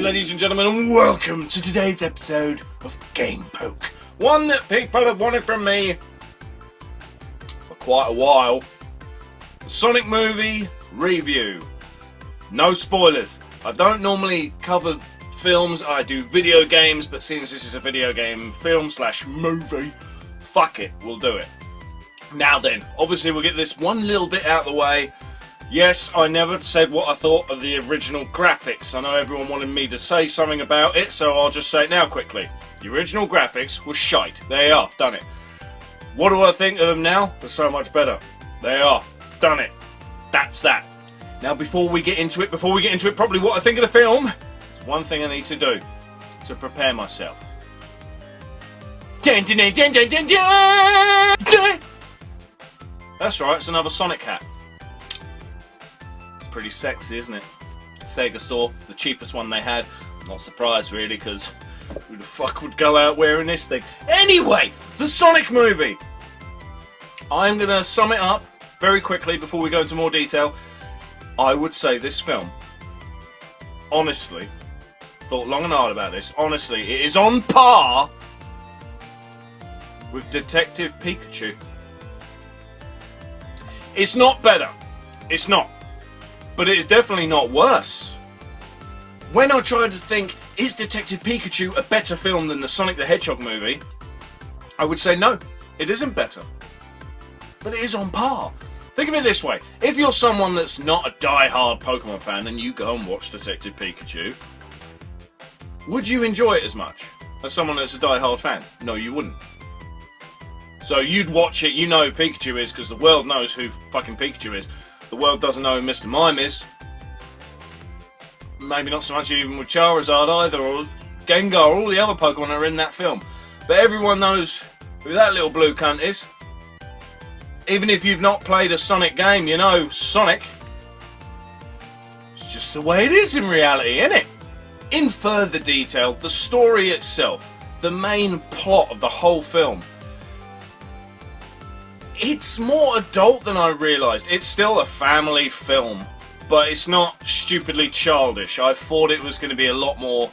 ladies and gentlemen, and welcome to today's episode of Game Poke. One that people have wanted from me for quite a while. The Sonic movie review. No spoilers. I don't normally cover films, I do video games, but since this is a video game film / movie, fuck it, we'll do it. Now then, obviously we'll get this one little bit out of the way. Yes, I never said what I thought of the original graphics. I know everyone wanted me to say something about it, so I'll just say it now quickly. The original graphics were shite. They are. Done it. What do I think of them now? They're so much better. They are. Done it. That's that. Now before we get into it probably what I think of the film, there's one thing I need to do to prepare myself. Dun, dun, dun, dun, dun, dun, dun. That's right, it's another Sonic hat. Pretty sexy, isn't it? Sega store. It's the cheapest one they had. I'm not surprised really, because who the fuck would go out wearing this thing? Anyway, the Sonic movie. I'm gonna sum it up very quickly before we go into more detail. I would say this film, honestly, thought long and hard about this. Honestly, it is on par with Detective Pikachu. It's not better. It's not. But it is definitely not worse. When I tried to think, is Detective Pikachu a better film than the Sonic the Hedgehog movie? I would say no, it isn't better. But it is on par. Think of it this way. If you're someone that's not a die-hard Pokemon fan and you go and watch Detective Pikachu, would you enjoy it as much as someone that's a die-hard fan? No, you wouldn't. So you'd watch it, you know who Pikachu is because the world knows who fucking Pikachu is. The world doesn't know who Mr. Mime is. Maybe not so much even with Charizard either, or Gengar, or all the other Pokemon that are in that film. But everyone knows who that little blue cunt is. Even if you've not played a Sonic game, you know Sonic. It's just the way it is in reality, isn't it? In further detail, the story itself, the main plot of the whole film, it's more adult than I realised. It's still a family film, but it's not stupidly childish. I thought it was going to be a lot more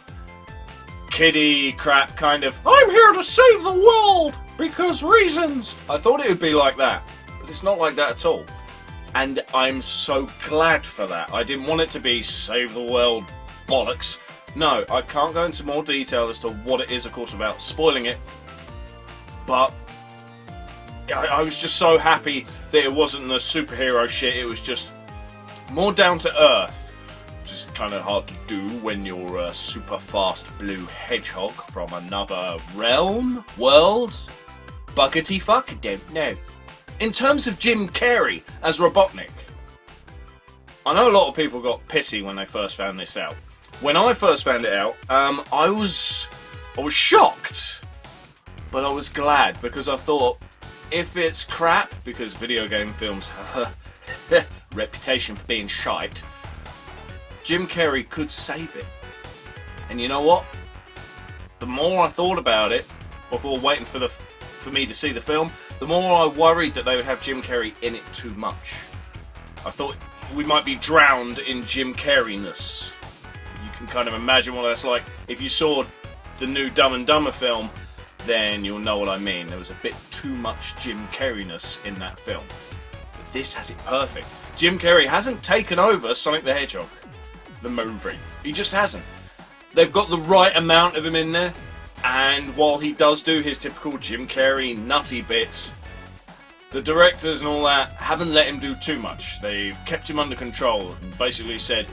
kiddie crap kind of, I'm here to save the world because reasons. I thought it would be like that, but it's not like that at all. And I'm so glad for that. I didn't want it to be save the world bollocks. No, I can't go into more detail as to what it is, of course, without spoiling it. But I was just so happy that it wasn't the superhero shit, it was just more down to earth. Which is kind of hard to do when you're a super fast blue hedgehog from another realm? World? Buggety fuck? Don't know. In terms of Jim Carrey as Robotnik, I know a lot of people got pissy when they first found this out. When I first found it out, I was shocked, but I was glad because I thought, if it's crap, because video game films have a reputation for being shite, Jim Carrey could save it. And you know what? The more I thought about it, before waiting for me to see the film, the more I worried that they would have Jim Carrey in it too much. I thought we might be drowned in Jim Carrey-ness. You can kind of imagine what that's like. If you saw the new Dumb and Dumber film, then you'll know what I mean. There was a bit too much Jim Carrey-ness in that film. But this has it perfect. Jim Carrey hasn't taken over Sonic the Hedgehog, the movie. He just hasn't. They've got the right amount of him in there, and while he does do his typical Jim Carrey nutty bits, the directors and all that haven't let him do too much. They've kept him under control and basically said,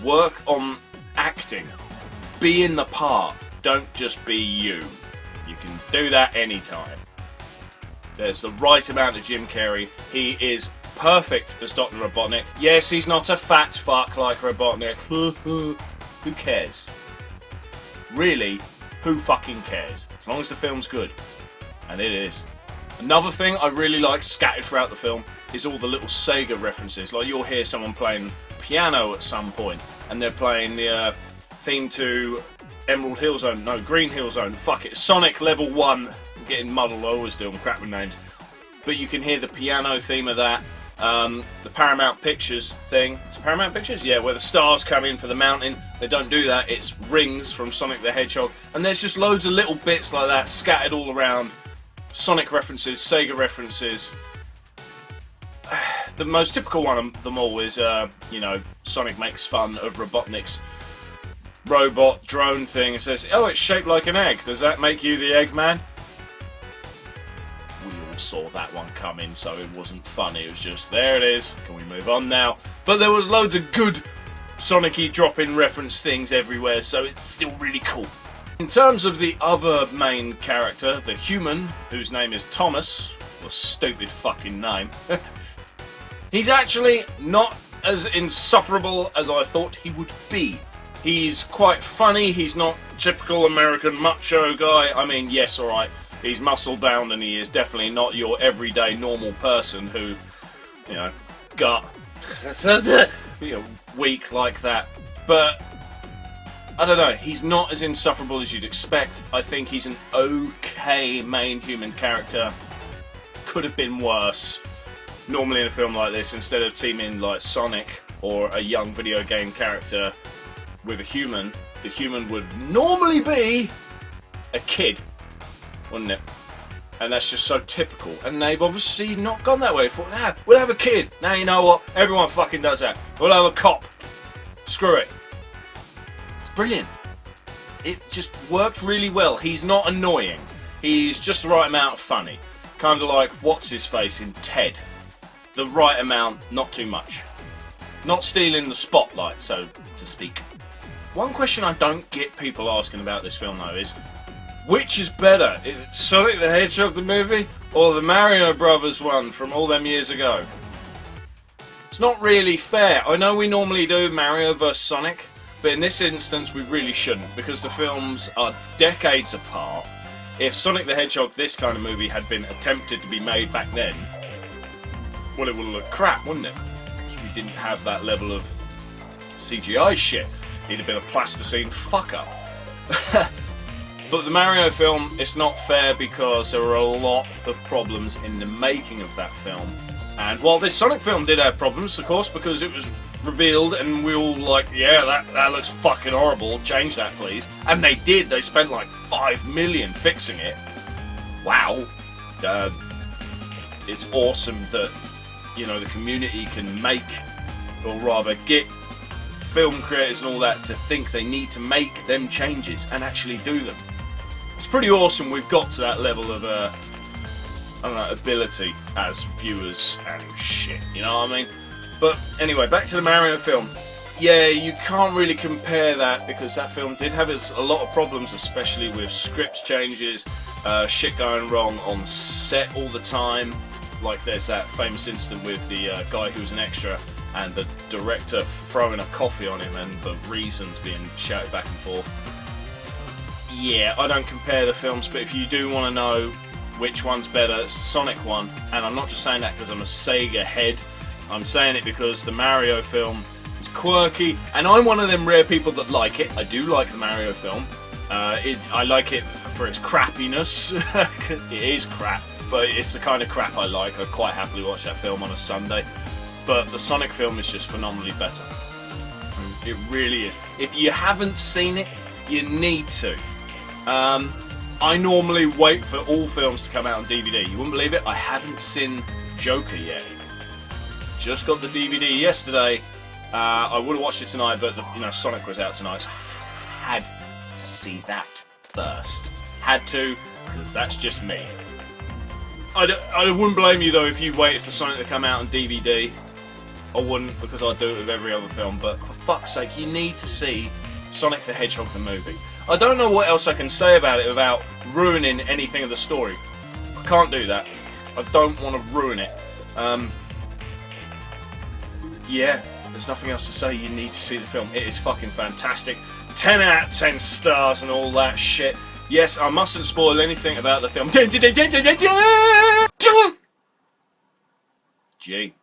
work on acting. Be in the part. Don't just be you. You can do that anytime. There's the right amount of Jim Carrey. He is perfect as Dr. Robotnik. Yes, he's not a fat fuck like Robotnik. Who cares? Really, who fucking cares? As long as the film's good. And it is. Another thing I really like scattered throughout the film is all the little Sega references. Like you'll hear someone playing piano at some point, and they're playing the theme to Emerald Hill Zone, no, Green Hill Zone, fuck it, Sonic Level 1, I'm getting muddled, I always do, I'm crap with names, but you can hear the piano theme of that, The Paramount Pictures thing. Is it Paramount Pictures? Yeah, where the stars come in for the mountain. They don't do that. It's rings from Sonic the Hedgehog. And there's just loads of little bits like that scattered all around. Sonic references, Sega references. The most typical one of them all is, you know, Sonic makes fun of Robotnik's robot drone thing and says, "Oh, it's shaped like an egg. Does that make you the Eggman?" We all saw that one coming, so it wasn't funny. It was just, there it is. Can we move on now? But there was loads of good Sonic-y drop-in reference things everywhere, so it's still really cool. In terms of the other main character, the human, whose name is Thomas, what a stupid fucking name, he's actually not as insufferable as I thought he would be. He's quite funny, he's not typical American macho guy. I mean, yes, alright, he's muscle-bound and he is definitely not your everyday normal person who, you know, got, you know, weak like that. But I don't know, he's not as insufferable as you'd expect. I think he's an okay main human character. Could have been worse. Normally in a film like this, instead of teaming like Sonic or a young video game character with a human, the human would normally be a kid, wouldn't it? And that's just so typical. And they've obviously not gone that way. Thought, nah, we'll have a kid. Now you know what? Everyone fucking does that. We'll have a cop. Screw it. It's brilliant. It just worked really well. He's not annoying. He's just the right amount of funny. Kind of like what's-his-face in Ted. The right amount, not too much. Not stealing the spotlight, so to speak. One question I don't get people asking about this film, though, is which is better? Is it Sonic the Hedgehog the movie, or the Mario Brothers one from all them years ago? It's not really fair. I know we normally do Mario vs Sonic, but in this instance we really shouldn't, because the films are decades apart. If Sonic the Hedgehog, this kind of movie, had been attempted to be made back then, well, it would have looked crap, wouldn't it? Because we didn't have that level of CGI shit. He'd have been a plasticine fuck-up. But the Mario film, it's not fair because there were a lot of problems in the making of that film. And while this Sonic film did have problems, of course, because it was revealed and we all like, yeah, that looks fucking horrible, change that please. And they did, they spent like $5 million fixing it. Wow. It's awesome that, you know, the community can make, or rather get film creators and all that to think they need to make them changes and actually do them. It's pretty awesome we've got to that level of, I don't know, ability as viewers and shit, you know what I mean? But anyway, back to the Mario film. Yeah, you can't really compare that because that film did have a lot of problems, especially with script changes, shit going wrong on set all the time. Like there's that famous incident with the guy who was an extra and the director throwing a coffee on him and the reasons being shouted back and forth. Yeah, I don't compare the films, but if you do want to know which one's better, it's the Sonic one. And I'm not just saying that because I'm a Sega head. I'm saying it because the Mario film is quirky, and I'm one of them rare people that like it. I do like the Mario film. I like it for its crappiness. It is crap, but it's the kind of crap I like. I'd quite happily watch that film on a Sunday. But the Sonic film is just phenomenally better. It really is. If you haven't seen it, you need to. I normally wait for all films to come out on DVD. You wouldn't believe it, I haven't seen Joker yet. Just got the DVD yesterday. I would have watched it tonight, but Sonic was out tonight. So I had to see that first. Had to, because that's just me. I wouldn't blame you though if you waited for Sonic to come out on DVD. I wouldn't, because I'd do it with every other film. But for fuck's sake, you need to see Sonic the Hedgehog the movie. I don't know what else I can say about it without ruining anything of the story. I can't do that. I don't want to ruin it. Yeah, there's nothing else to say. You need to see the film. It is fucking fantastic. 10 out of 10 stars and all that shit. Yes, I mustn't spoil anything about the film. Gee,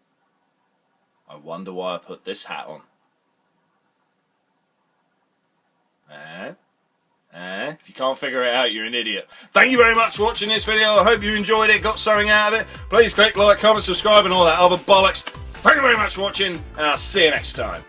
I wonder why I put this hat on. If you can't figure it out, you're an idiot. Thank you very much for watching this video. I hope you enjoyed it, got something out of it. Please click like, comment, subscribe, and all that other bollocks. Thank you very much for watching, and I'll see you next time.